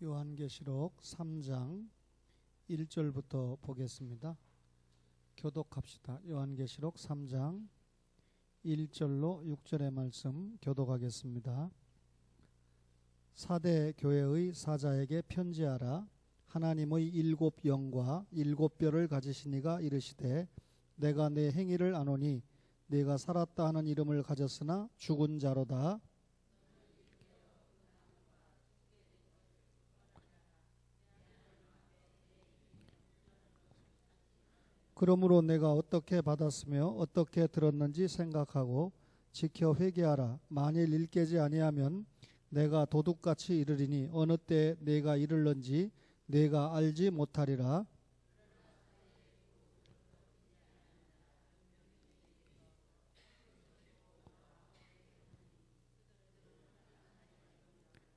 요한계시록 3장 1절부터 보겠습니다. 교독합시다. 요한계시록 3장 1절로 6절의 말씀 교독하겠습니다. 사대 교회의 사자에게 편지하라. 하나님의 일곱 영과 일곱 뼈를 가지신 이가 이르시되 내가 내 행위를 아노니 내가 살았다 하는 이름을 가졌으나 죽은 자로다. 그러므로 내가 어떻게 받았으며 어떻게 들었는지 생각하고 지켜 회개하라. 만일 일 깨지 아니하면 내가 도둑같이 이르리니 어느 때 내가 이를는지 내가 알지 못하리라.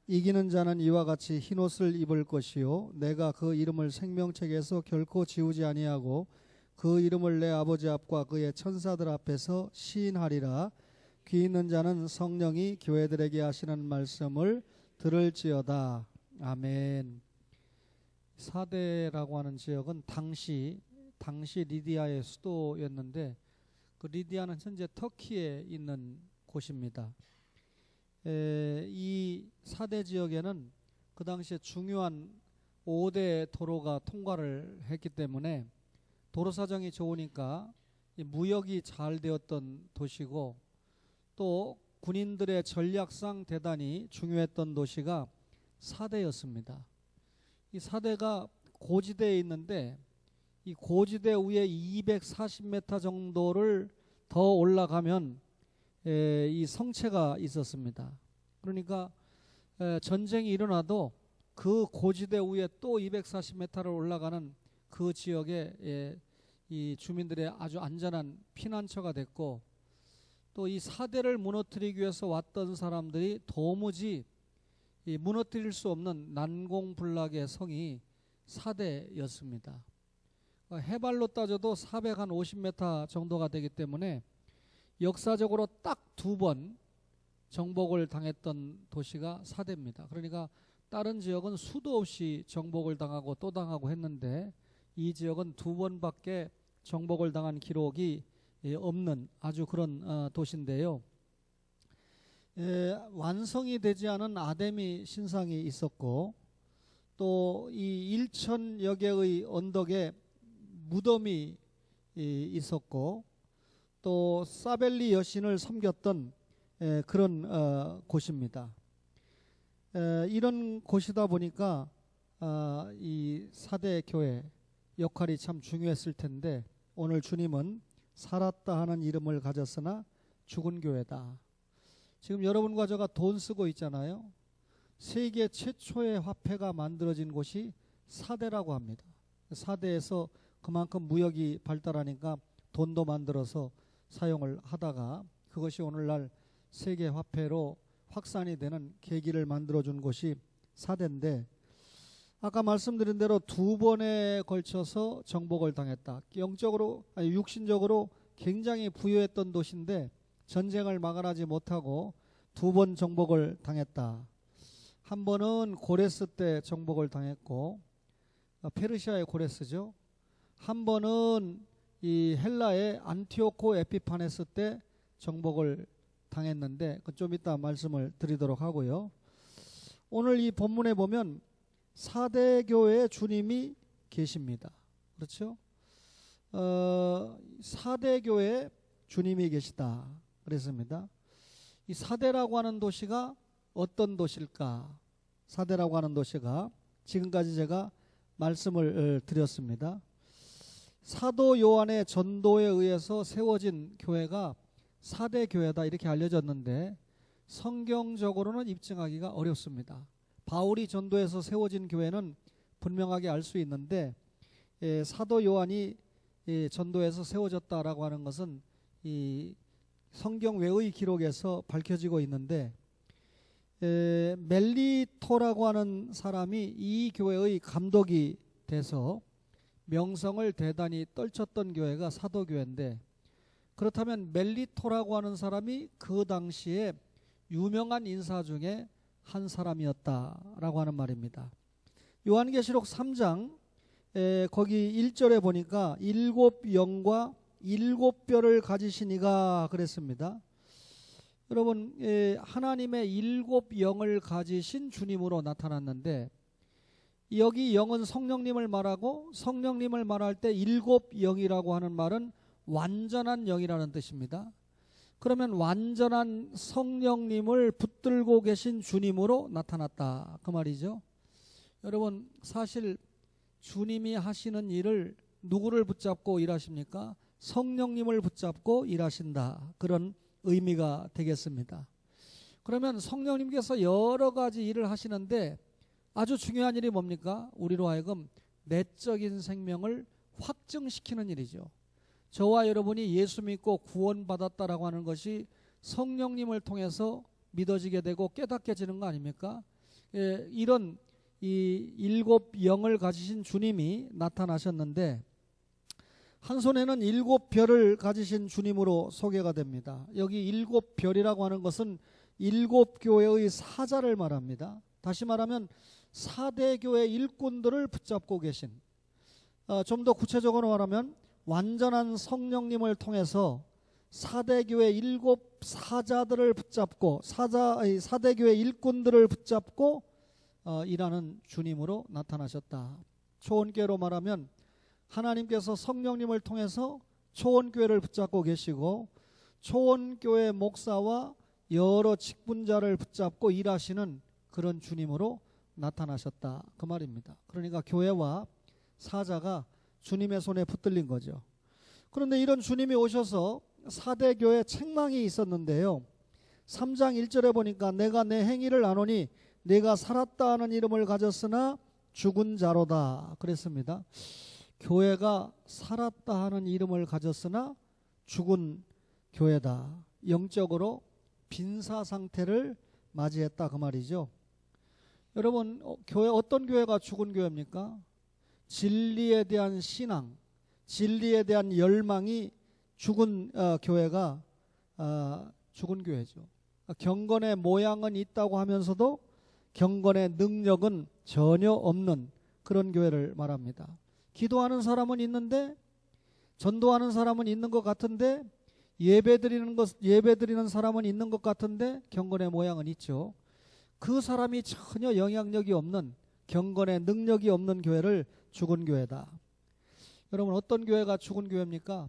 이기는 자는 이와 같이 흰옷을 입을 것이요 내가 그 이름을 생명책에서 결코 지우지 아니하고 그 이름을 내 아버지 앞과 그의 천사들 앞에서 시인하리라. 귀 있는 자는 성령이 교회들에게 하시는 말씀을 들을지어다. 아멘. 사대라고 하는 지역은 당시 리디아의 수도였는데 그 리디아는 현재 터키에 있는 곳입니다. 이 사대 지역에는 그 당시에 중요한 5대 도로가 통과를 했기 때문에 도로 사정이 좋으니까 무역이 잘 되었던 도시고 또 군인들의 전략상 대단히 중요했던 도시가 사대였습니다. 이 사대가 고지대에 있는데 이 고지대 위에 240m 정도를 더 올라가면 이 성체가 있었습니다. 그러니까 전쟁이 일어나도 그 고지대 위에 또 240m를 올라가는 그 지역에 이 주민들의 아주 안전한 피난처가 됐고 또 이 사대를 무너뜨리기 위해서 왔던 사람들이 도무지 무너뜨릴 수 없는 난공불락의 성이 사대였습니다. 해발로 따져도 450m 정도가 되기 때문에 역사적으로 딱 2번 정복을 당했던 도시가 사대입니다. 그러니까 다른 지역은 수도 없이 정복을 당하고 또 당하고 했는데 이 지역은 2번밖에 정복을 당한 기록이 없는 아주 그런 도시인데요. 완성이 되지 않은 아데미 신상이 있었고 또 이 1,000여 개의 언덕에 무덤이 있었고 또 사벨리 여신을 섬겼던 그런 곳입니다. 이런 곳이다 보니까 이 사대 교회 역할이 참 중요했을 텐데 오늘 주님은 살았다 하는 이름을 가졌으나 죽은 교회다. 지금 여러분과 제가 돈 쓰고 있잖아요. 세계 최초의 화폐가 만들어진 곳이 사대라고 합니다. 사대에서 그만큼 무역이 발달하니까 돈도 만들어서 사용을 하다가 그것이 오늘날 세계 화폐로 확산이 되는 계기를 만들어준 곳이 사대인데 아까 말씀드린 대로 2번에 걸쳐서 정복을 당했다. 육신적으로 굉장히 부유했던 도시인데 전쟁을 막아내지 못하고 2번 정복을 당했다. 한 번은 고레스 때 정복을 당했고 페르시아의 고레스죠. 한 번은 이 헬라의 안티오코 에피파네스 때 정복을 당했는데 좀 이따 말씀을 드리도록 하고요. 오늘 이 본문에 보면 사대교회에 주님이 계십니다. 그렇죠? 사대교회에 주님이 계시다 그랬습니다. 이 사대라고 하는 도시가 어떤 도시일까? 사대라고 하는 도시가 지금까지 제가 말씀을 드렸습니다. 사도 요한의 전도에 의해서 세워진 교회가 사대교회다 이렇게 알려졌는데 성경적으로는 입증하기가 어렵습니다. 바울이 전도해서 세워진 교회는 분명하게 알 수 있는데 사도 요한이 전도해서 세워졌다라고 하는 것은 이 성경 외의 기록에서 밝혀지고 있는데 멜리토라고 하는 사람이 이 교회의 감독이 돼서 명성을 대단히 떨쳤던 교회가 사도교회인데 그렇다면 멜리토라고 하는 사람이 그 당시에 유명한 인사 중에 한 사람이었다라고 하는 말입니다. 요한계시록 3장 거기 1절에 보니까 일곱 영과 일곱 뼈를 가지신 이가 그랬습니다. 여러분, 하나님의 일곱 영을 가지신 주님으로 나타났는데, 여기 영은 성령님을 말하고, 성령님을 말할 때 일곱 영이라고 하는 말은 완전한 영이라는 뜻입니다. 그러면 완전한 성령님을 붙들고 계신 주님으로 나타났다, 그 말이죠. 여러분, 사실 주님이 하시는 일을 누구를 붙잡고 일하십니까? 성령님을 붙잡고 일하신다, 그런 의미가 되겠습니다. 그러면 성령님께서 여러 가지 일을 하시는데 아주 중요한 일이 뭡니까? 우리로 하여금 내적인 생명을 확증시키는 일이죠. 저와 여러분이 예수 믿고 구원받았다라고 하는 것이 성령님을 통해서 믿어지게 되고 깨닫게지는 거 아닙니까? 이런 이 일곱 영을 가지신 주님이 나타나셨는데, 한 손에는 일곱 별을 가지신 주님으로 소개가 됩니다. 여기 일곱 별이라고 하는 것은 일곱 교회의 사자를 말합니다. 다시 말하면 4대 교회 일꾼들을 붙잡고 계신, 좀 더 구체적으로 말하면 완전한 성령님을 통해서 4대 교회 일곱 사자들을 붙잡고 4대 교회 일꾼들을 붙잡고 일하는 주님으로 나타나셨다. 초원교회로 말하면 하나님께서 성령님을 통해서 초원교회를 붙잡고 계시고, 초원교회 목사와 여러 직분자를 붙잡고 일하시는 그런 주님으로 나타나셨다, 그 말입니다. 그러니까 교회와 사자가 주님의 손에 붙들린 거죠. 그런데 이런 주님이 오셔서 4대 교회 책망이 있었는데요, 3장 1절에 보니까 내가 내 행위를 아노니 내가 살았다 하는 이름을 가졌으나 죽은 자로다 그랬습니다. 교회가 살았다 하는 이름을 가졌으나 죽은 교회다. 영적으로 빈사 상태를 맞이했다, 그 말이죠. 여러분, 교회, 어떤 교회가 죽은 교회입니까? 진리에 대한 신앙, 진리에 대한 열망이 죽은 교회가 죽은 교회죠. 경건의 모양은 있다고 하면서도 경건의 능력은 전혀 없는 그런 교회를 말합니다. 기도하는 사람은 있는데, 전도하는 사람은 있는 것 같은데, 예배드리는 사람은 있는 것 같은데 경건의 모양은 있죠. 그 사람이 전혀 영향력이 없는, 경건의 능력이 없는 교회를 죽은 교회다. 여러분, 어떤 교회가 죽은 교회입니까?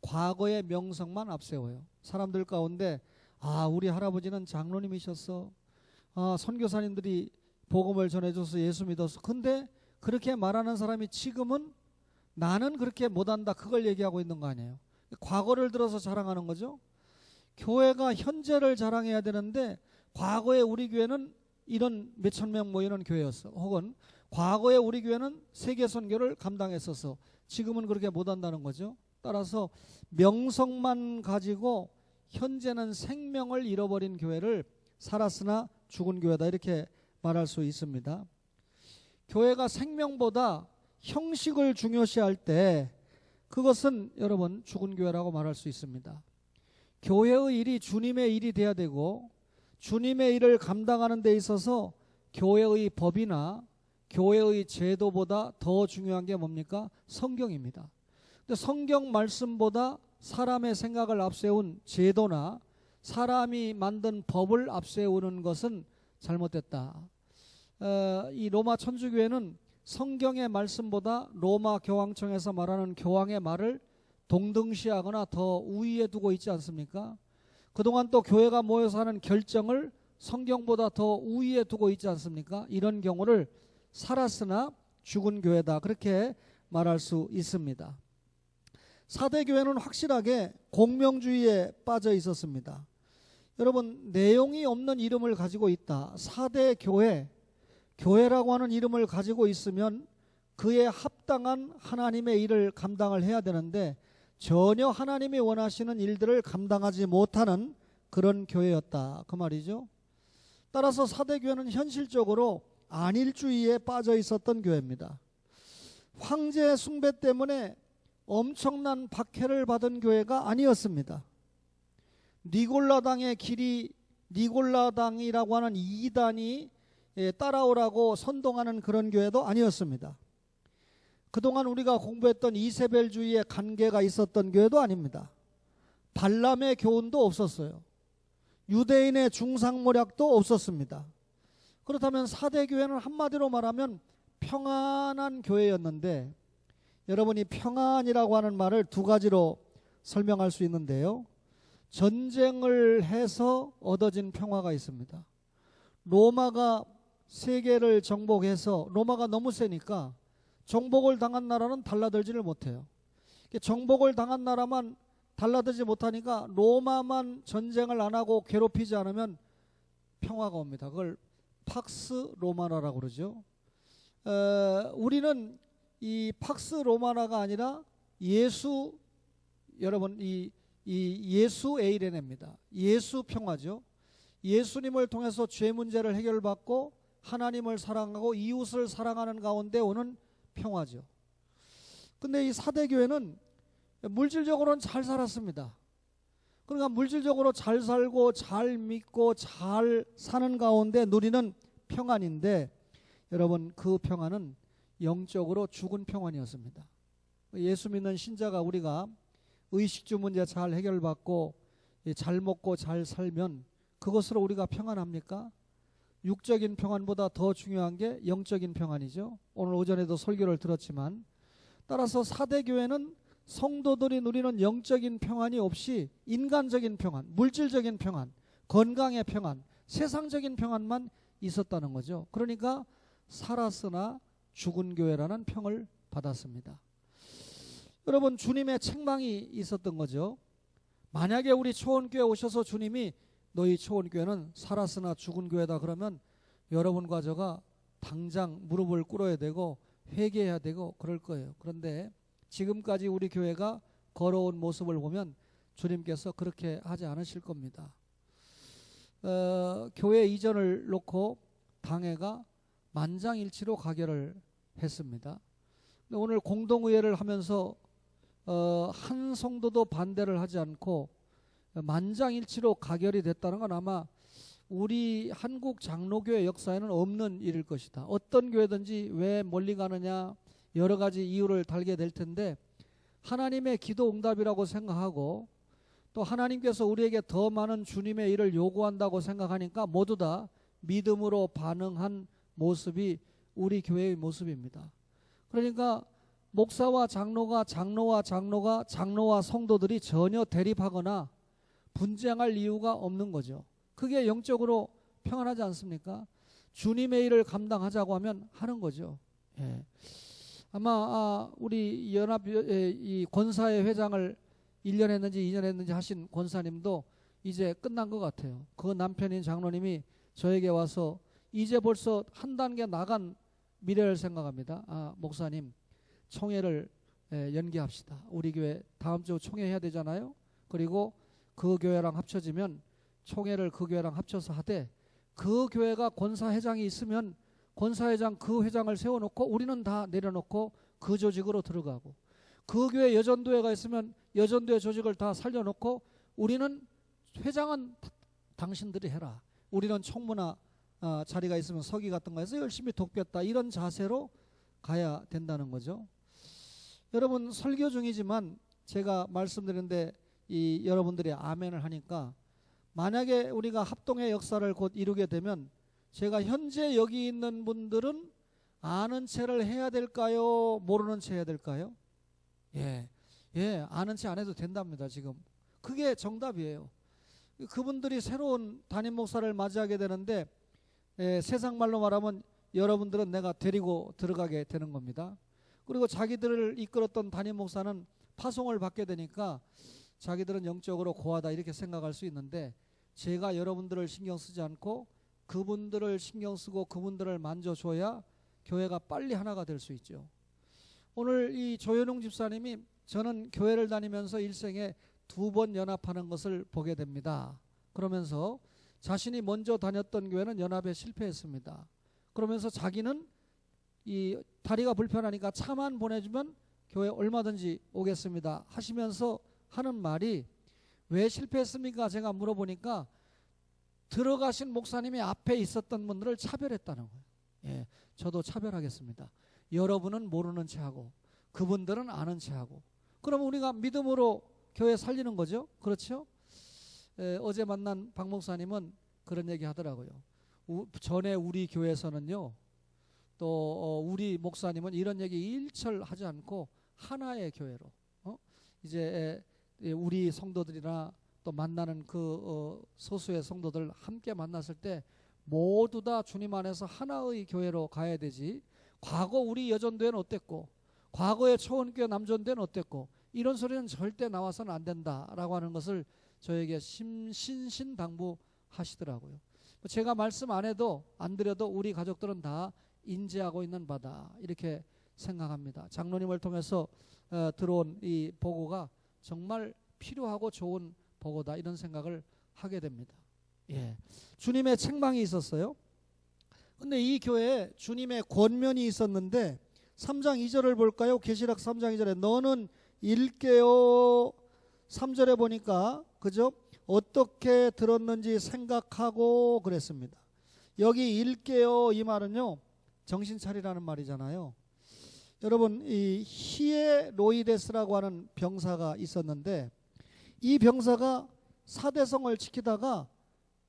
과거의 명성만 앞세워요. 사람들 가운데 우리 할아버지는 장로님이셨어, 선교사님들이 복음을 전해줘서 예수 믿었어. 근데 그렇게 말하는 사람이 지금은 나는 그렇게 못한다, 그걸 얘기하고 있는 거 아니에요. 과거를 들어서 자랑하는 거죠. 교회가 현재를 자랑해야 되는데 과거에 우리 교회는 이런 몇천 명 모이는 교회였어, 혹은 과거에 우리 교회는 세계 선교를 감당했었어. 지금은 그렇게 못한다는 거죠. 따라서 명성만 가지고 현재는 생명을 잃어버린 교회를 살았으나 죽은 교회다, 이렇게 말할 수 있습니다. 교회가 생명보다 형식을 중요시할 때 그것은 여러분 죽은 교회라고 말할 수 있습니다. 교회의 일이 주님의 일이 돼야 되고, 주님의 일을 감당하는 데 있어서 교회의 법이나 교회의 제도보다 더 중요한 게 뭡니까? 성경입니다. 근데 성경 말씀보다 사람의 생각을 앞세운 제도나 사람이 만든 법을 앞세우는 것은 잘못됐다. 이 로마 천주교회는 성경의 말씀보다 로마 교황청에서 말하는 교황의 말을 동등시하거나 더 우위에 두고 있지 않습니까? 그동안 또 교회가 모여서 하는 결정을 성경보다 더 우위에 두고 있지 않습니까? 이런 경우를 살았으나 죽은 교회다, 그렇게 말할 수 있습니다. 4대 교회는 확실하게 공명주의에 빠져 있었습니다. 여러분, 내용이 없는 이름을 가지고 있다. 4대 교회라고 하는 이름을 가지고 있으면 그에 합당한 하나님의 일을 감당을 해야 되는데 전혀 하나님이 원하시는 일들을 감당하지 못하는 그런 교회였다, 그 말이죠. 따라서 4대 교회는 현실적으로 안일주의에 빠져 있었던 교회입니다. 황제 숭배 때문에 엄청난 박해를 받은 교회가 아니었습니다. 니골라당의 길이, 니골라당이라고 하는 이단이 따라오라고 선동하는 그런 교회도 아니었습니다. 그동안 우리가 공부했던 이세벨주의의 관계가 있었던 교회도 아닙니다. 발람의 교훈도 없었어요. 유대인의 중상모략도 없었습니다. 그렇다면 사대 교회는 한마디로 말하면 평안한 교회였는데, 여러분이 평안이라고 하는 말을 두 가지로 설명할 수 있는데요. 전쟁을 해서 얻어진 평화가 있습니다. 로마가 세계를 정복해서 로마가 너무 세니까 정복을 당한 나라는 달라들지를 못해요. 정복을 당한 나라만 달라들지 못하니까 로마만 전쟁을 안 하고 괴롭히지 않으면 평화가 옵니다. 그걸 팍스 로마나라고 그러죠. 우리는 이 팍스 로마나가 아니라 여러분 이 예수 에이레네입니다. 예수 평화죠. 예수님을 통해서 죄 문제를 해결받고 하나님을 사랑하고 이웃을 사랑하는 가운데 오는 평화죠. 근데 이 사대교회는 물질적으로는 잘 살았습니다. 그러니까 물질적으로 잘 살고 잘 믿고 잘 사는 가운데 누리는 평안인데, 여러분 그 평안은 영적으로 죽은 평안이었습니다. 예수 믿는 신자가 우리가 의식주 문제 잘 해결받고 잘 먹고 잘 살면 그것으로 우리가 평안합니까? 육적인 평안보다 더 중요한 게 영적인 평안이죠. 오늘 오전에도 설교를 들었지만, 따라서 사대교회는 성도들이 누리는 영적인 평안이 없이 인간적인 평안, 물질적인 평안, 건강의 평안, 세상적인 평안만 있었다는 거죠. 그러니까 살았으나 죽은 교회라는 평을 받았습니다. 여러분, 주님의 책망이 있었던 거죠. 만약에 우리 초원교회 오셔서 주님이 너희 초원교회는 살았으나 죽은 교회다 그러면 여러분과 저가 당장 무릎을 꿇어야 되고 회개해야 되고 그럴 거예요. 그런데 지금까지 우리 교회가 걸어온 모습을 보면 주님께서 그렇게 하지 않으실 겁니다. 교회 이전을 놓고 당회가 만장일치로 가결을 했습니다. 오늘 공동의회를 하면서 한 성도도 반대를 하지 않고 만장일치로 가결이 됐다는 건 아마 우리 한국 장로교회 역사에는 없는 일일 것이다. 어떤 교회든지 왜 멀리 가느냐 여러 가지 이유를 달게 될 텐데, 하나님의 기도 응답이라고 생각하고 또 하나님께서 우리에게 더 많은 주님의 일을 요구한다고 생각하니까 모두 다 믿음으로 반응한 모습이 우리 교회의 모습입니다. 그러니까 목사와 장로가 장로와 성도들이 전혀 대립하거나 분쟁할 이유가 없는 거죠. 그게 영적으로 평안하지 않습니까? 주님의 일을 감당하자고 하면 하는 거죠. 예. 아마 우리 연합 이 권사회 회장을 1년 했는지 2년 했는지 하신 권사님도 이제 끝난 것 같아요. 그 남편인 장로님이 저에게 와서 이제 벌써 한 단계 나간 미래를 생각합니다. 목사님, 총회를 연기합시다. 우리 교회 다음 주 총회해야 되잖아요. 그리고 그 교회랑 합쳐지면 총회를 그 교회랑 합쳐서 하되, 그 교회가 권사회장이 있으면 권사회장 그 회장을 세워놓고 우리는 다 내려놓고 그 조직으로 들어가고, 그 교회 여전도회가 있으면 여전도회 조직을 다 살려놓고 우리는 회장은 당신들이 해라. 우리는 총무나 자리가 있으면 서기 같은 거 해서 열심히 돕겠다. 이런 자세로 가야 된다는 거죠. 여러분, 설교 중이지만 제가 말씀드렸는데 여러분들이 아멘을 하니까, 만약에 우리가 합동의 역사를 곧 이루게 되면 제가 현재 여기 있는 분들은 아는 체를 해야 될까요? 모르는 체 해야 될까요? 예, 아는 체 안 해도 된답니다. 지금 그게 정답이에요. 그분들이 새로운 담임 목사를 맞이하게 되는데, 세상 말로 말하면 여러분들은 내가 데리고 들어가게 되는 겁니다. 그리고 자기들을 이끌었던 담임 목사는 파송을 받게 되니까 자기들은 영적으로 고하다 이렇게 생각할 수 있는데, 제가 여러분들을 신경 쓰지 않고 그분들을 신경 쓰고 그분들을 만져줘야 교회가 빨리 하나가 될 수 있죠. 오늘 이 조현웅 집사님이 저는 교회를 다니면서 일생에 2번 연합하는 것을 보게 됩니다. 그러면서 자신이 먼저 다녔던 교회는 연합에 실패했습니다. 그러면서 자기는 이 다리가 불편하니까 차만 보내주면 교회 얼마든지 오겠습니다 하시면서 하는 말이, 왜 실패했습니까? 제가 물어보니까 들어가신 목사님이 앞에 있었던 분들을 차별했다는 거예요. 예, 저도 차별하겠습니다. 여러분은 모르는 체하고 그분들은 아는 체하고. 그럼 우리가 믿음으로 교회 살리는 거죠. 그렇죠? 어제 만난 박 목사님은 그런 얘기 하더라고요. 전에 우리 교회에서는요, 또 우리 목사님은 이런 얘기 일철 하지 않고 하나의 교회로 이제 우리 성도들이나 또 만나는 그 소수의 성도들 함께 만났을 때 모두 다 주님 안에서 하나의 교회로 가야 되지, 과거 우리 여전도회는 어땠고 과거의 초원교회 남전도회는 어땠고 이런 소리는 절대 나와서는 안 된다라고 하는 것을 저에게 신신당부하시더라고요. 제가 말씀 안 해도 안 드려도 우리 가족들은 다 인지하고 있는 바다, 이렇게 생각합니다. 장로님을 통해서 들어온 이 보고가 정말 필요하고 좋은 보고다, 이런 생각을 하게 됩니다. 예, 주님의 책망이 있었어요. 근데 이 교회에 주님의 권면이 있었는데 3장 2절을 볼까요? 계시록 3장 2절에 너는 일깨어, 3절에 보니까 그죠? 어떻게 들었는지 생각하고 그랬습니다. 여기 일깨어 이 말은요, 정신 차리라는 말이잖아요. 여러분, 이 히에로이데스라고 하는 병사가 있었는데 이 병사가 사대성을 지키다가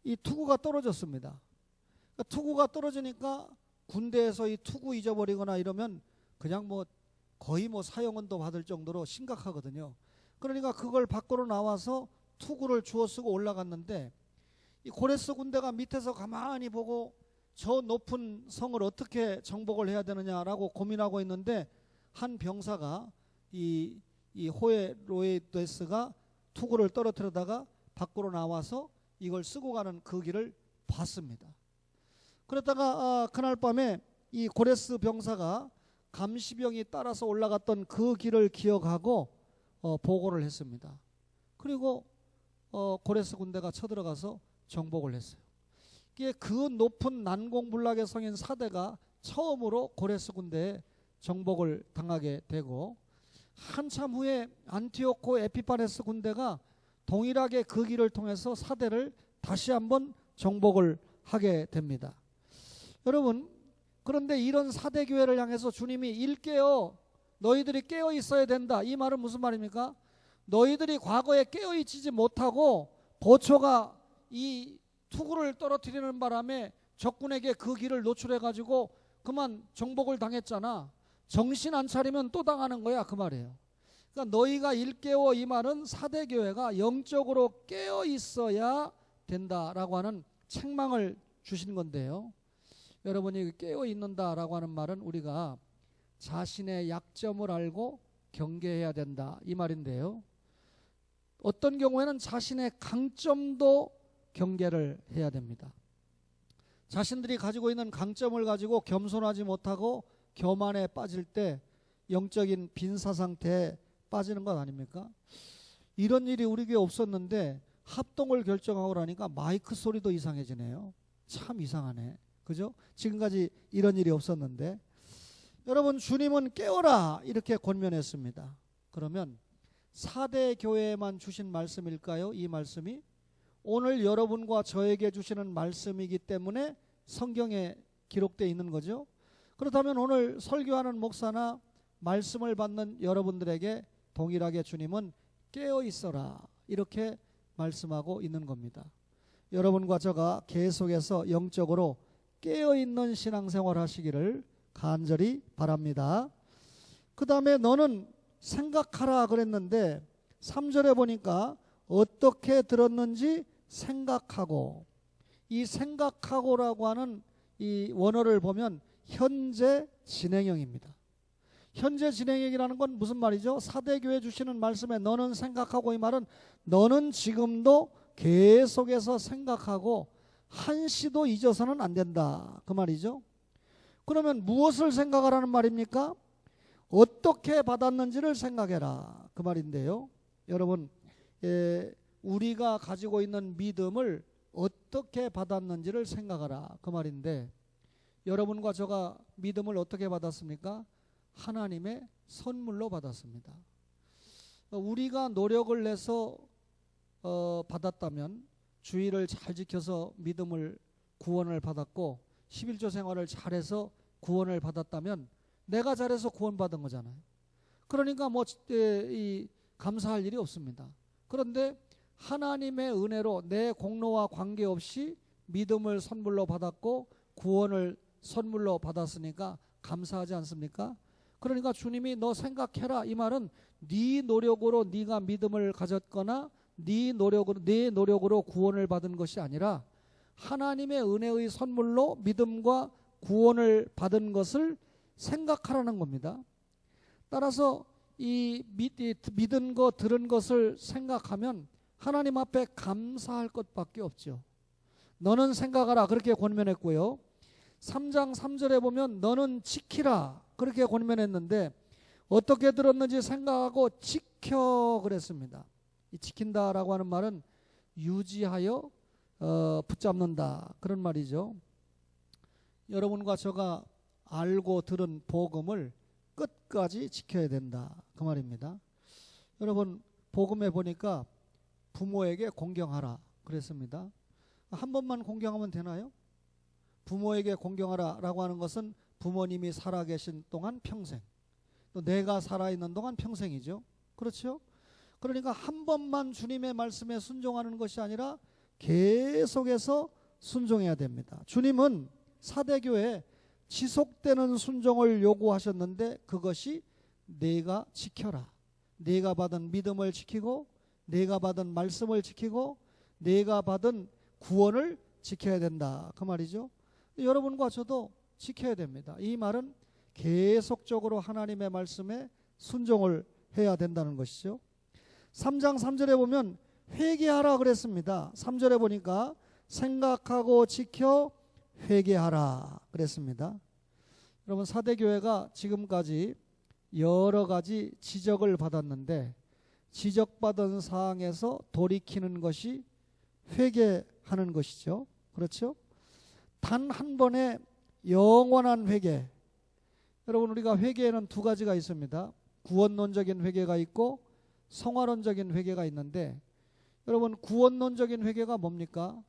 이 투구가 떨어졌습니다. 그러니까 투구가 떨어지니까 군대에서 이 투구 잊어버리거나 이러면 그냥 뭐 거의 뭐 사형은도 받을 정도로 심각하거든요. 그러니까 그걸 밖으로 나와서 투구를 주워 쓰고 올라갔는데 이 고레스 군대가 밑에서 가만히 보고 저 높은 성을 어떻게 정복을 해야 되느냐라고 고민하고 있는데 한 병사가 이 호에로에데스가 투구를 떨어뜨리다가 밖으로 나와서 이걸 쓰고 가는 그 길을 봤습니다. 그러다가 그날 밤에 이 고레스 병사가 감시병이 따라서 올라갔던 그 길을 기억하고 보고를 했습니다. 그리고 고레스 군대가 쳐들어가서 정복을 했어요. 그 높은 난공불락의 성인 사대가 처음으로 고레스 군대에 정복을 당하게 되고, 한참 후에 안티오코 에피파네스 군대가 동일하게 그 길을 통해서 사대를 다시 한번 정복을 하게 됩니다. 여러분, 그런데 이런 사대 교회를 향해서 주님이 일깨어, 너희들이 깨어 있어야 된다, 이 말은 무슨 말입니까? 너희들이 과거에 깨어 있지 못하고 보초가 이 투구를 떨어뜨리는 바람에 적군에게 그 길을 노출해 가지고 그만 정복을 당했잖아. 정신 안 차리면 또 당하는 거야, 그 말이에요. 그러니까 너희가 일깨워, 이 말은 사대교회가 영적으로 깨어 있어야 된다라고 하는 책망을 주신 건데요. 여러분이 깨어 있는다라고 하는 말은 우리가 자신의 약점을 알고 경계해야 된다, 이 말인데요. 어떤 경우에는 자신의 강점도 경계를 해야 됩니다. 자신들이 가지고 있는 강점을 가지고 겸손하지 못하고 교만에 빠질 때 영적인 빈사 상태에 빠지는 것 아닙니까? 이런 일이 우리 교회에 없었는데 합동을 결정하고 나니까 마이크 소리도 이상해지네요. 참 이상하네, 그죠? 지금까지 이런 일이 없었는데. 여러분, 주님은 깨어라 이렇게 권면했습니다. 그러면 4대 교회에만 주신 말씀일까요? 이 말씀이 오늘 여러분과 저에게 주시는 말씀이기 때문에 성경에 기록되어 있는 거죠. 그렇다면 오늘 설교하는 목사나 말씀을 받는 여러분들에게 동일하게 주님은 깨어 있어라 이렇게 말씀하고 있는 겁니다. 여러분과 저가 계속해서 영적으로 깨어 있는 신앙생활 하시기를 간절히 바랍니다. 그 다음에 너는 생각하라 그랬는데 3절에 보니까 어떻게 들었는지 생각하고, 이 생각하고라고 하는 이 원어를 보면 현재 진행형입니다. 현재 진행형이라는 건 무슨 말이죠? 사대교회 주시는 말씀에 너는 생각하고, 이 말은 너는 지금도 계속해서 생각하고 한시도 잊어서는 안 된다, 그 말이죠. 그러면 무엇을 생각하라는 말입니까? 어떻게 받았는지를 생각해라, 그 말인데요. 여러분, 우리가 가지고 있는 믿음을 어떻게 받았는지를 생각하라, 그 말인데, 여러분과 저가 믿음을 어떻게 받았습니까? 하나님의 선물로 받았습니다. 우리가 노력을 내서 받았다면 주의를 잘 지켜서 믿음을 구원을 받았고 11조 생활을 잘해서 구원을 받았다면 내가 잘해서 구원받은 거잖아요. 그러니까 이 감사할 일이 없습니다. 그런데 하나님의 은혜로 내 공로와 관계없이 믿음을 선물로 받았고 구원을 선물로 받았으니까 감사하지 않습니까? 그러니까 주님이 너 생각해라 이 말은 네 노력으로 네가 믿음을 가졌거나 네 노력으로 구원을 받은 것이 아니라 하나님의 은혜의 선물로 믿음과 구원을 받은 것을 생각하라는 겁니다. 따라서 이 믿은 거 들은 것을 생각하면 하나님 앞에 감사할 것밖에 없죠. 너는 생각하라 그렇게 권면했고요. 3장 3절에 보면 너는 지키라 그렇게 권면했는데 어떻게 들었는지 생각하고 지켜 그랬습니다. 이 지킨다라고 하는 말은 유지하여 붙잡는다 그런 말이죠. 여러분과 제가 알고 들은 복음을 끝까지 지켜야 된다 그 말입니다. 여러분 복음에 보니까 부모에게 공경하라 그랬습니다. 한 번만 공경하면 되나요? 부모에게 공경하라 라고 하는 것은 부모님이 살아계신 동안 평생, 또 내가 살아있는 동안 평생이죠. 그렇죠? 그러니까 한 번만 주님의 말씀에 순종하는 것이 아니라 계속해서 순종해야 됩니다. 주님은 사대교회에 지속되는 순종을 요구하셨는데 그것이 내가 지켜라. 내가 받은 믿음을 지키고 내가 받은 말씀을 지키고 내가 받은 구원을 지켜야 된다 그 말이죠. 여러분과 저도 지켜야 됩니다. 이 말은 계속적으로 하나님의 말씀에 순종을 해야 된다는 것이죠. 3장 3절에 보면 회개하라 그랬습니다. 3절에 보니까 생각하고 지켜 회개하라 그랬습니다. 여러분 사대교회가 지금까지 여러 가지 지적을 받았는데 지적받은 사항에서 돌이키는 것이 회개하는 것이죠. 그렇죠? 단 한 번의 영원한 회개. 여러분 우리가 회개에는 두 가지가 있습니다. 구원론적인 회개가 있고 성화론적인 회개가 있는데 여러분 구원론적인 회개가 뭡니까?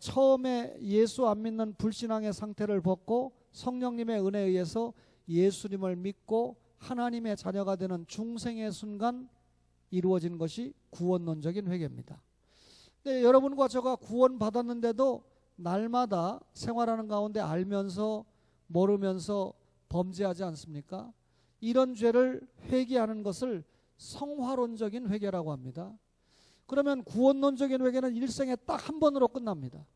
처음에 예수 안 믿는 불신앙의 상태를 벗고 성령님의 은혜에 의해서 예수님을 믿고 하나님의 자녀가 되는 중생의 순간 이루어진 것이 구원론적인 회개입니다. 근데 여러분과 제가 구원받았는데도 날마다 생활하는 가운데 알면서 모르면서 범죄하지 않습니까? 이런 죄를 회개하는 것을 성화론적인 회개라고 합니다. 그러면 구원론적인 회개는 일생에 딱 한 번으로 끝납니다.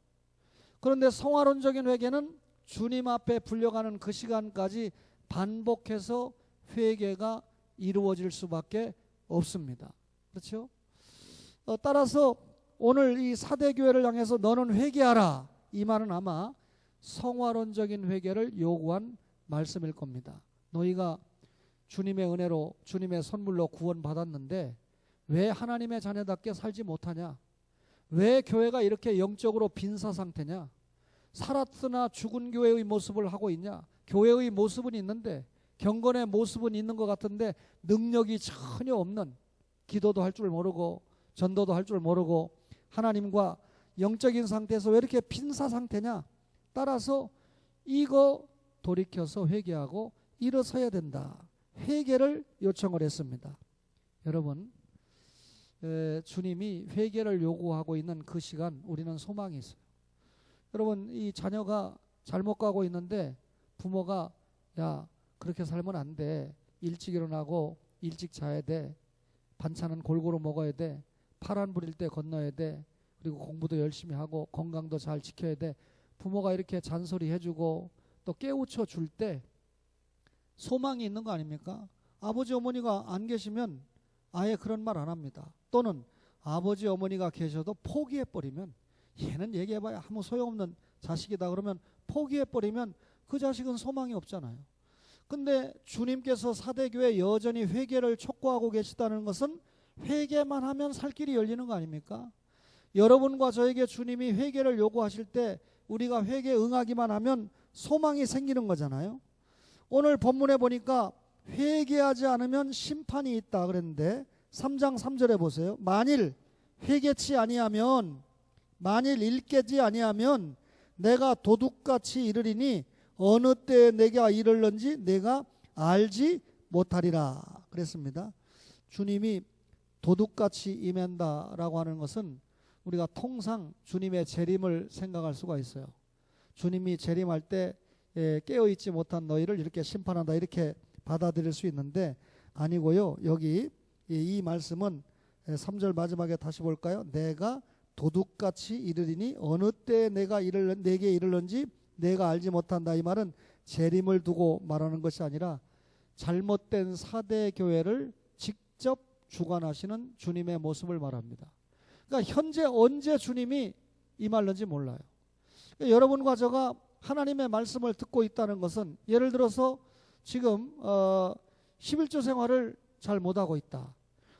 그런데 성화론적인 회개는 주님 앞에 불려가는 그 시간까지 반복해서 회개가 이루어질 수밖에 없습니다. 그렇죠? 따라서 오늘 이 사대교회를 향해서 너는 회개하라 이 말은 아마 성화론적인 회개를 요구한 말씀일 겁니다. 너희가 주님의 은혜로 주님의 선물로 구원받았는데 왜 하나님의 자녀답게 살지 못하냐? 왜 교회가 이렇게 영적으로 빈사 상태냐? 살았으나 죽은 교회의 모습을 하고 있냐? 교회의 모습은 있는데 경건의 모습은 있는 것 같은데 능력이 전혀 없는, 기도도 할 줄 모르고 전도도 할 줄 모르고 하나님과 영적인 상태에서 왜 이렇게 빈사 상태냐? 따라서 이거 돌이켜서 회개하고 일어서야 된다. 회개를 요청을 했습니다. 여러분 주님이 회개를 요구하고 있는 그 시간 우리는 소망이 있어요. 여러분 이 자녀가 잘못 가고 있는데 부모가 야 그렇게 살면 안 돼. 일찍 일어나고 일찍 자야 돼. 반찬은 골고루 먹어야 돼. 파란 불일 때 건너야 돼. 그리고 공부도 열심히 하고 건강도 잘 지켜야 돼. 부모가 이렇게 잔소리 해주고 또 깨우쳐 줄 때 소망이 있는 거 아닙니까? 아버지 어머니가 안 계시면 아예 그런 말 안 합니다. 또는 아버지 어머니가 계셔도 포기해버리면 얘는 얘기해봐야 아무 소용없는 자식이다 그러면 포기해버리면 그 자식은 소망이 없잖아요. 근데 주님께서 사대교회 여전히 회개를 촉구하고 계시다는 것은 회개만 하면 살 길이 열리는 거 아닙니까? 여러분과 저에게 주님이 회개를 요구하실 때 우리가 회개 응하기만 하면 소망이 생기는 거잖아요. 오늘 본문에 보니까 회개하지 않으면 심판이 있다 그랬는데 3장 3절에 보세요. 만일 회개치 아니하면 만일 읽겠지 아니하면 내가 도둑같이 이르리니 어느 때에 내가 이르는지 내가 알지 못하리라 그랬습니다. 주님이 도둑같이 임한다라고 하는 것은 우리가 통상 주님의 재림을 생각할 수가 있어요. 주님이 재림할 때 깨어있지 못한 너희를 이렇게 심판한다 이렇게 받아들일 수 있는데 아니고요. 여기 이 말씀은 3절 마지막에 다시 볼까요? 내가 도둑같이 이르리니 어느 때에 내게 이르는지 내가 알지 못한다. 이 말은 재림을 두고 말하는 것이 아니라 잘못된 사대 교회를 직접 주관하시는 주님의 모습을 말합니다. 그러니까 현재 언제 주님이 임할는지 몰라요. 그러니까 여러분과 제가 하나님의 말씀을 듣고 있다는 것은 예를 들어서 지금 11조 생활을 잘 못하고 있다.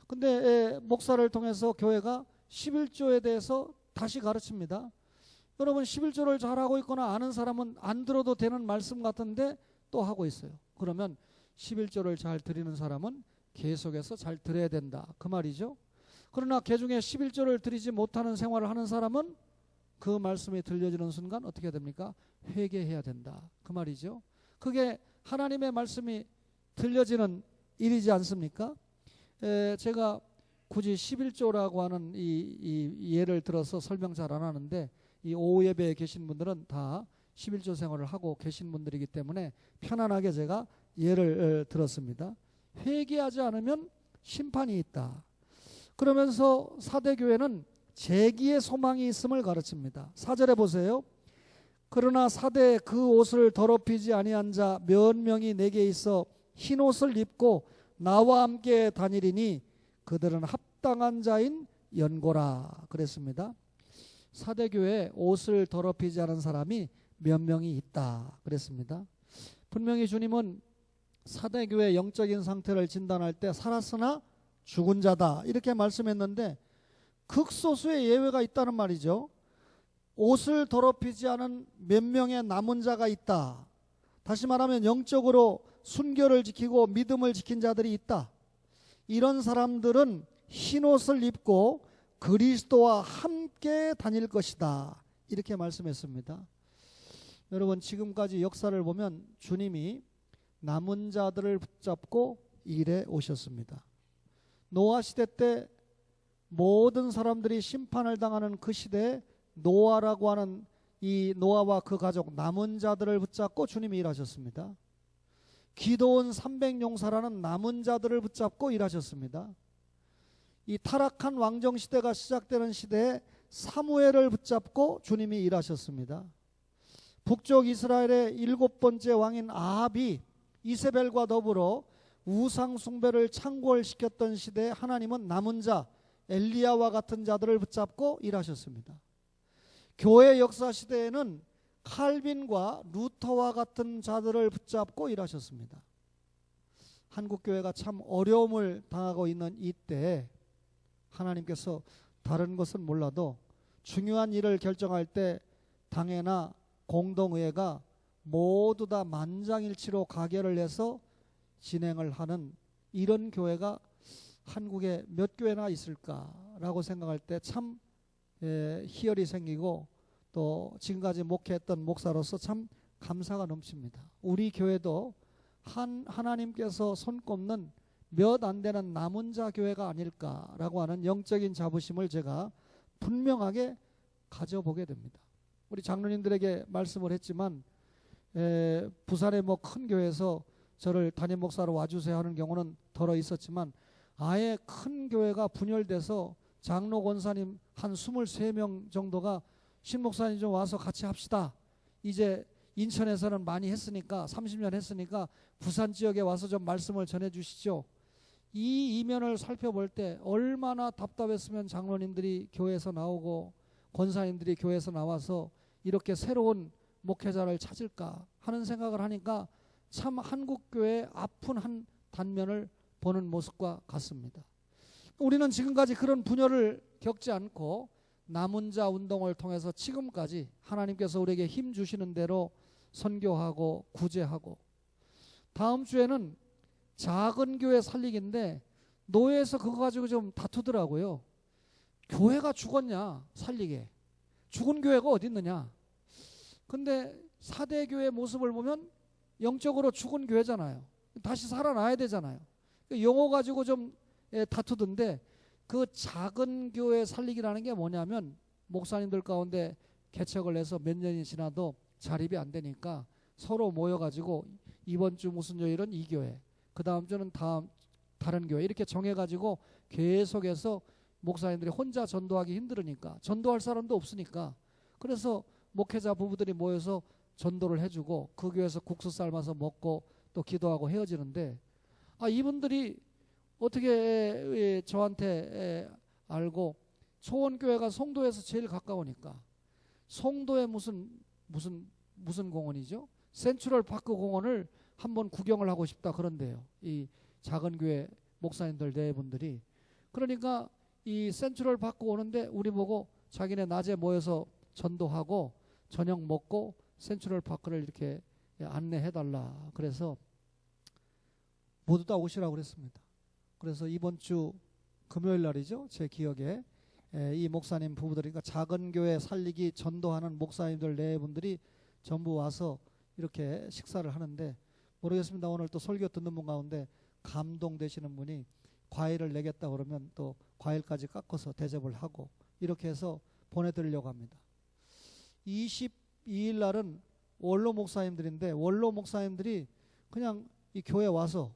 근데 목사를 통해서 교회가 11조에 대해서 다시 가르칩니다. 여러분 11조를 잘하고 있거나 아는 사람은 안 들어도 되는 말씀 같은데 또 하고 있어요. 그러면 11조를 잘 드리는 사람은 계속해서 잘 드려야 된다 그 말이죠. 그러나 개중에 11조를 드리지 못하는 생활을 하는 사람은 그 말씀이 들려지는 순간 어떻게 됩니까? 회개해야 된다 그 말이죠. 그게 하나님의 말씀이 들려지는 일이지 않습니까? 제가 굳이 11조라고 하는 이 예를 들어서 설명 잘 안 하는데 이 오후 예배에 계신 분들은 다 11조 생활을 하고 계신 분들이기 때문에 편안하게 제가 예를 들었습니다. 회개하지 않으면 심판이 있다. 그러면서 사대교회는 재기의 소망이 있음을 가르칩니다. 4절에 보세요. 그러나 사대 그 옷을 더럽히지 아니한 자 몇 명이 내게 있어 흰 옷을 입고 나와 함께 다니리니 그들은 합당한 자인 연고라 그랬습니다. 사대교회 옷을 더럽히지 않은 사람이 몇 명이 있다 그랬습니다. 분명히 주님은 사대교회 영적인 상태를 진단할 때 살았으나 죽은 자다 이렇게 말씀했는데 극소수의 예외가 있다는 말이죠. 옷을 더럽히지 않은 몇 명의 남은 자가 있다. 다시 말하면 영적으로 순결을 지키고 믿음을 지킨 자들이 있다. 이런 사람들은 흰옷을 입고 그리스도와 함께 다닐 것이다 이렇게 말씀했습니다. 여러분 지금까지 역사를 보면 주님이 남은 자들을 붙잡고 일해 오셨습니다. 노아 시대 때 모든 사람들이 심판을 당하는 그 시대에 노아라고 하는 이 노아와 그 가족 남은 자들을 붙잡고 주님이 일하셨습니다. 기도원 300용사라는 남은 자들을 붙잡고 일하셨습니다. 이 타락한 왕정 시대가 시작되는 시대에 사무엘을 붙잡고 주님이 일하셨습니다. 북쪽 이스라엘의 7번째 왕인 아합이 이세벨과 더불어 우상 숭배를 창궐시켰던 시대에 하나님은 남은 자 엘리야와 같은 자들을 붙잡고 일하셨습니다. 교회 역사 시대에는 칼빈과 루터와 같은 자들을 붙잡고 일하셨습니다. 한국교회가 참 어려움을 당하고 있는 이때 하나님께서 다른 것은 몰라도 중요한 일을 결정할 때 당회나 공동의회가 모두 다 만장일치로 가결을 해서 진행을 하는 이런 교회가 한국에 몇 교회나 있을까라고 생각할 때 참 희열이 생기고 또 지금까지 목회했던 목사로서 참 감사가 넘칩니다. 우리 교회도 하나님께서 손꼽는 몇 안 되는 남은 자 교회가 아닐까라고 하는 영적인 자부심을 제가 분명하게 가져보게 됩니다. 우리 장로님들에게 말씀을 했지만 부산의 뭐 큰 교회에서 저를 담임 목사로 와주세요 하는 경우는 덜어 있었지만 아예 큰 교회가 분열돼서 장로 권사님 한 23명 정도가 신 목사님 좀 와서 같이 합시다. 이제 인천에서는 많이 했으니까 30년 했으니까 부산 지역에 와서 좀 말씀을 전해 주시죠. 이 이면을 살펴볼 때 얼마나 답답했으면 장로님들이 교회에서 나오고 권사님들이 교회에서 나와서 이렇게 새로운 목회자를 찾을까 하는 생각을 하니까 참 한국교회의 아픈 한 단면을 보는 모습과 같습니다. 우리는 지금까지 그런 분열을 겪지 않고 남은 자 운동을 통해서 지금까지 하나님께서 우리에게 힘 주시는 대로 선교하고 구제하고, 다음 주에는 작은 교회 살리기인데 노예에서 그거 가지고 좀 다투더라고요. 교회가 죽었냐 살리게. 죽은 교회가 어디 있느냐. 근데 4대 교회 모습을 보면 영적으로 죽은 교회잖아요. 다시 살아나야 되잖아요. 용어 가지고 좀 다투던데, 그 작은 교회 살리기라는 게 뭐냐면, 목사님들 가운데 개척을 해서 몇 년이 지나도 자립이 안 되니까 서로 모여가지고 이번 주 무슨 요일은 이 교회, 그 다음 주는 다른 교회, 이렇게 정해가지고 계속해서 목사님들이 혼자 전도하기 힘들으니까, 전도할 사람도 없으니까, 그래서 목회자 부부들이 모여서 전도를 해주고 그 교회에서 국수 삶아서 먹고 또 기도하고 헤어지는데, 이분들이 어떻게 저한테 알고, 초원교회가 송도에서 제일 가까우니까, 송도에 무슨 공원이죠? 센트럴 파크 공원을 한번 구경을 하고 싶다 그런데요, 이 작은 교회 목사님들 네 분들이. 그러니까 이 센트럴 파크 오는데 우리 보고 자기네 낮에 모여서 전도하고 저녁 먹고 센트럴 파크를 이렇게 안내해달라 그래서 모두 다 오시라고 그랬습니다. 그래서 이번 주 금요일 날이죠, 제 기억에 이 목사님 부부들이, 그러니까 작은 교회 살리기 전도하는 목사님들 네 분들이 전부 와서 이렇게 식사를 하는데, 모르겠습니다. 오늘 또 설교 듣는 분 가운데 감동되시는 분이 과일을 내겠다 그러면 또 과일까지 깎아서 대접을 하고 이렇게 해서 보내드리려고 합니다. 22일 날은 원로 목사님들인데, 원로 목사님들이 그냥 이 교회 와서,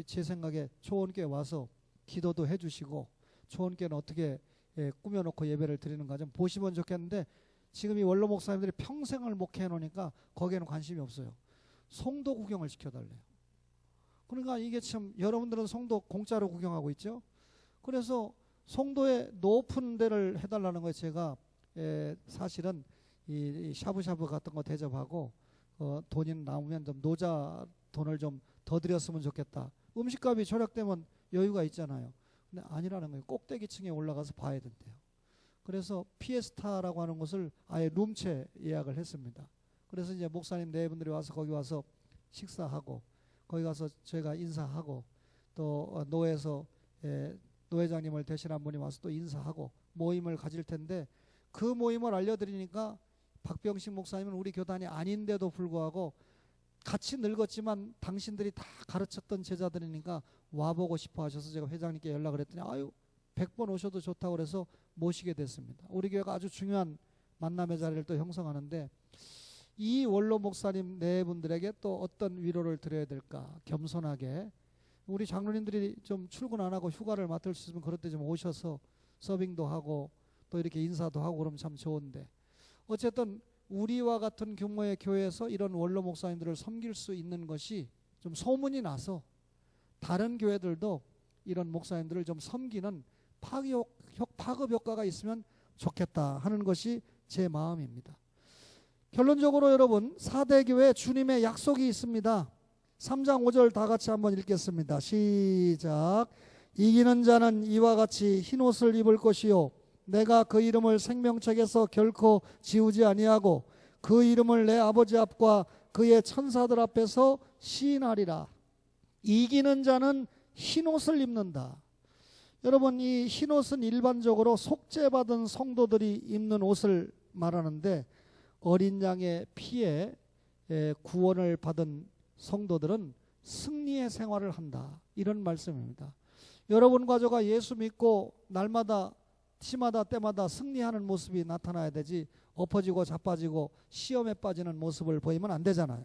제 생각에 초원교회 와서 기도도 해주시고, 초원교회는 어떻게 꾸며놓고 예배를 드리는가 좀 보시면 좋겠는데, 지금 이 원로 목사님들이 평생을 목회해 놓으니까 거기에는 관심이 없어요. 송도 구경을 시켜달래요. 그러니까 이게 참, 여러분들은 송도 공짜로 구경하고 있죠. 그래서 송도에 높은 데를 해달라는 거예요. 제가 사실은 이 샤브샤브 같은 거 대접하고 돈이 남으면 좀 노자 돈을 좀 더 드렸으면 좋겠다. 음식값이 절약되면 여유가 있잖아요. 근데 아니라는 거예요. 꼭대기층에 올라가서 봐야 된대요. 그래서 피에스타라고 하는 곳을 아예 룸채 예약을 했습니다. 그래서 이제 목사님 네 분들이 와서 거기 와서 식사하고, 거기 가서 제가 인사하고, 또 노회에서 노회장님을 대신한 분이 와서 또 인사하고 모임을 가질 텐데, 그 모임을 알려드리니까 박병식 목사님은 우리 교단이 아닌데도 불구하고 같이 늙었지만 당신들이 다 가르쳤던 제자들이니까 와보고 싶어 하셔서 제가 회장님께 연락을 했더니 100번 오셔도 좋다고 그래서 모시게 됐습니다. 우리 교회가 아주 중요한 만남의 자리를 또 형성하는데, 이 원로 목사님 네 분들에게 또 어떤 위로를 드려야 될까, 겸손하게 우리 장로님들이 좀 출근 안 하고 휴가를 맡을 수 있으면 그럴 때 좀 오셔서 서빙도 하고 또 이렇게 인사도 하고 그러면 참 좋은데, 어쨌든 우리와 같은 규모의 교회에서 이런 원로 목사님들을 섬길 수 있는 것이 좀 소문이 나서 다른 교회들도 이런 목사님들을 좀 섬기는 파급 효과가 있으면 좋겠다 하는 것이 제 마음입니다. 결론적으로 여러분, 4대 교회 주님의 약속이 있습니다. 3장 5절 다 같이 한번 읽겠습니다. 시작. 이기는 자는 이와 같이 흰옷을 입을 것이요 내가 그 이름을 생명책에서 결코 지우지 아니하고 그 이름을 내 아버지 앞과 그의 천사들 앞에서 시인하리라. 이기는 자는 흰옷을 입는다. 여러분, 이 흰옷은 일반적으로 속죄받은 성도들이 입는 옷을 말하는데, 어린 양의 피에 구원을 받은 성도들은 승리의 생활을 한다, 이런 말씀입니다. 여러분과 저가 예수 믿고 날마다 시마다 때마다 승리하는 모습이 나타나야 되지, 엎어지고 자빠지고 시험에 빠지는 모습을 보이면 안 되잖아요.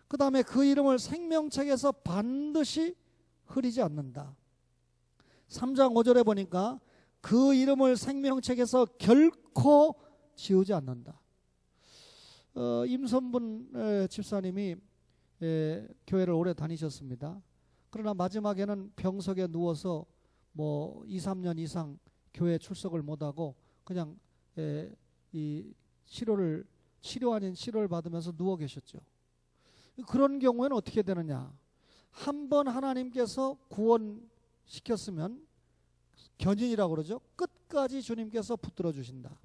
그 다음에 그 이름을 생명책에서 반드시 흐리지 않는다. 3장 5절에 보니까 그 이름을 생명책에서 결코 지우지 않는다. 임선분 집사님이 교회를 오래 다니셨습니다. 그러나 마지막에는 병석에 누워서 뭐 2, 3년 이상 교회 출석을 못하고 그냥 이 치료 아닌 치료를 받으면서 누워 계셨죠. 그런 경우에는 어떻게 되느냐, 한번 하나님께서 구원시켰으면 견인이라고 그러죠. 끝까지 주님께서 붙들어 주신다.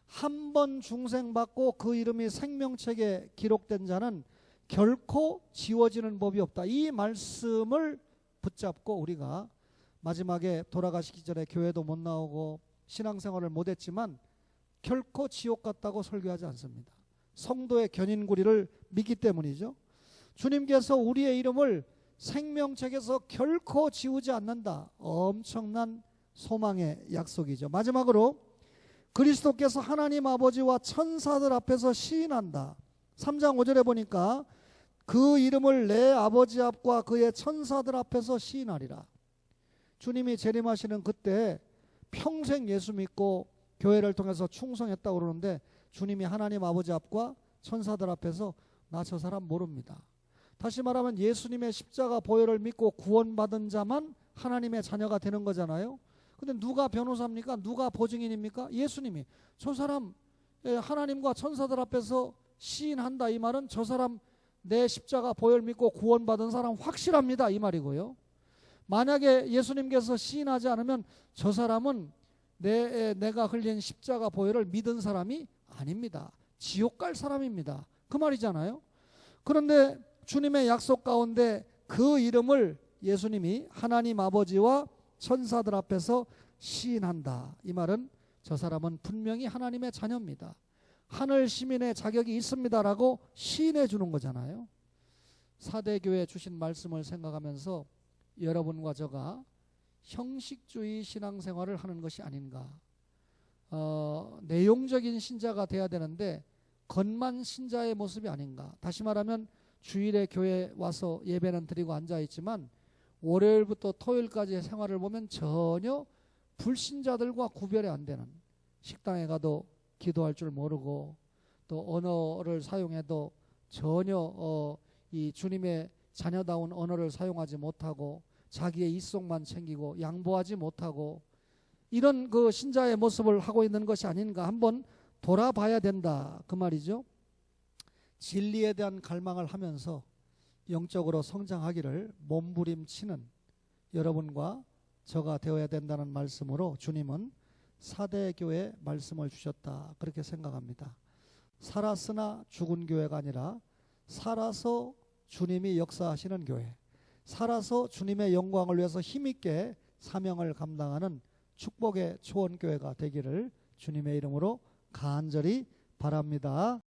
한 번 중생받고 그 이름이 생명책에 기록된 자는 결코 지워지는 법이 없다. 이 말씀을 붙잡고 우리가 마지막에 돌아가시기 전에 교회도 못 나오고 신앙생활을 못했지만 결코 지옥 같다고 설교하지 않습니다. 성도의 견인구리를 믿기 때문이죠. 주님께서 우리의 이름을 생명책에서 결코 지우지 않는다. 엄청난 소망의 약속이죠. 마지막으로 그리스도께서 하나님 아버지와 천사들 앞에서 시인한다. 3장 5절에 보니까 그 이름을 내 아버지 앞과 그의 천사들 앞에서 시인하리라. 주님이 재림하시는 그때 평생 예수 믿고 교회를 통해서 충성했다고 그러는데 주님이 하나님 아버지 앞과 천사들 앞에서 나 저 사람 모릅니다. 다시 말하면 예수님의 십자가 보혈을 믿고 구원받은 자만 하나님의 자녀가 되는 거잖아요. 근데 누가 변호사입니까? 누가 보증인입니까? 예수님이. 저 사람 하나님과 천사들 앞에서 시인한다. 이 말은 저 사람 내 십자가 보혈 믿고 구원받은 사람 확실합니다. 이 말이고요. 만약에 예수님께서 시인하지 않으면 저 사람은 내가 흘린 십자가 보혈을 믿은 사람이 아닙니다. 지옥 갈 사람입니다. 그 말이잖아요. 그런데 주님의 약속 가운데 그 이름을 예수님이 하나님 아버지와 천사들 앞에서 시인한다. 이 말은 저 사람은 분명히 하나님의 자녀입니다. 하늘 시민의 자격이 있습니다라고 시인해 주는 거잖아요. 사대교회 주신 말씀을 생각하면서 여러분과 저가 형식주의 신앙생활을 하는 것이 아닌가. 내용적인 신자가 돼야 되는데 겉만 신자의 모습이 아닌가. 다시 말하면 주일에 교회 와서 예배는 드리고 앉아있지만 월요일부터 토요일까지의 생활을 보면 전혀 불신자들과 구별이 안 되는, 식당에 가도 기도할 줄 모르고 또 언어를 사용해도 전혀 이 주님의 자녀다운 언어를 사용하지 못하고 자기의 입속만 챙기고 양보하지 못하고 이런 그 신자의 모습을 하고 있는 것이 아닌가 한번 돌아봐야 된다. 그 말이죠. 진리에 대한 갈망을 하면서 영적으로 성장하기를 몸부림치는 여러분과 저가 되어야 된다는 말씀으로 주님은 사대교회 말씀을 주셨다. 그렇게 생각합니다. 살았으나 죽은 교회가 아니라 살아서 주님이 역사하시는 교회, 살아서 주님의 영광을 위해서 힘있게 사명을 감당하는 축복의 초원교회가 되기를 주님의 이름으로 간절히 바랍니다.